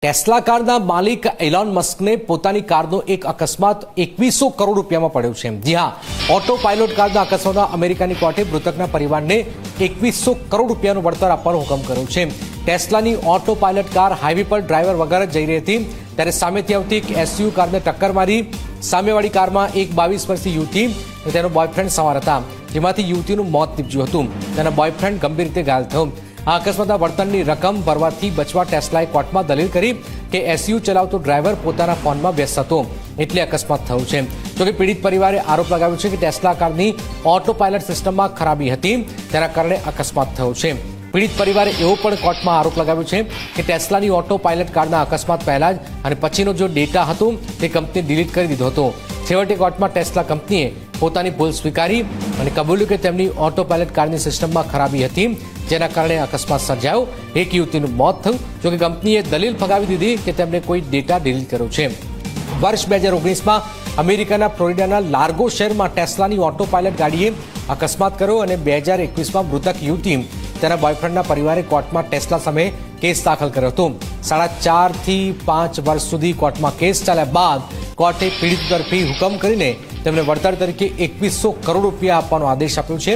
Tesla કારના માલિક alone મસ્કને પોતાની કારનો એક અકસ્માત 2100 કરોડ રૂપિયામાં પડ્યો છે। જી હા, ઓટો પાયલોટ કારના અકસ્માતમાં અમેરિકાની કોર્ટે મૃતકના પરિવારને 2100 કરોડ રૂપિયાનું વળતર આપવાનો હુકમ કર્યો છે। ટેસ્લાની ઓટો પાયલટ કાર હાઈવે પર ડ્રાઈવર વગર જ જઈ રહી હતી ત્યારે સામેથી આવતી એક એસયુ કારને ટક્કર મારી। સામેવાળી કારમાં એક 22 વર્ષીય યુવતી અને તેનો બોયફ્રેન્ડ સવાર હતા, જેમાંથી યુવતીનું મોત નીપજ્યું હતું। તેના બોયફ્રેન્ડ ગંભીર રીતે ઘાયલ થયો। આ અકસ્માતના વળતરની રકમ ભરવાથી બચવા ટેસ્લાએ કોર્ટમાં દલીલ કરી કે એસયુ ચલાવતો ડ્રાઈવર પોતાના ફોનમાં વ્યસ્ત હતો એટલે અકસ્માત થયો છે। જોકે પીડિત પરિવારે આરોપ લગાવ્યો છે કે ટેસ્લા કારની ઓટો પાયલટ સિસ્ટમમાં ખરાબી હતી, તેના કારણે અકસ્માત થયો છે। પીડિત પરિવારે એવો પણ કોર્ટમાં આરોપ લગાવ્યો છે કે ટેસ્લાની ઓટો પાયલટ કારના અકસ્માત પહેલા જ અને પછીનો જો ડેટા હતો તે કંપનીએ ડિલીટ કરી દીધો હતો। છેવટે કોર્ટમાં ટેસ્લા કંપનીએ પોતાની ભૂલ સ્વીકારી અને કબૂલ્યું કે તેમની ઓટો પાયલટ કારની સિસ્ટમમાં ખરાબી હતી, જેના કારણે અકસ્માત સર્જાયો। એક યુવતીનું મોત થયું, જોકે કંપનીએ દલીલ ફગાવી દીધી કે તેમણે કોઈ ડેટા ડિલીટ કર્યો છે। વર્ષ 2019માં અમેરિકાના ફ્લોરિડાના લાર્ગો શહેરમાં ટેસ્લાની ઓટો પાયલટ ગાડીએ અકસ્માત કર્યો અને 2021માં મૃતક યુવતી તેના બોયફ્રેન્ડના પરિવારે કોર્ટમાં ટેસ્લા સામે કેસ દાખલ કર્યો હતો। 4.5 થી 5 વર્ષ સુધી કોર્ટમાં કેસ ચાલ્યા બાદ કોર્ટે પીડિત તરફી હુકમ કરીને તેમને વળતર તરીકે 2100 કરોડ રૂપિયા આપવાનો આદેશ આપ્યો છે।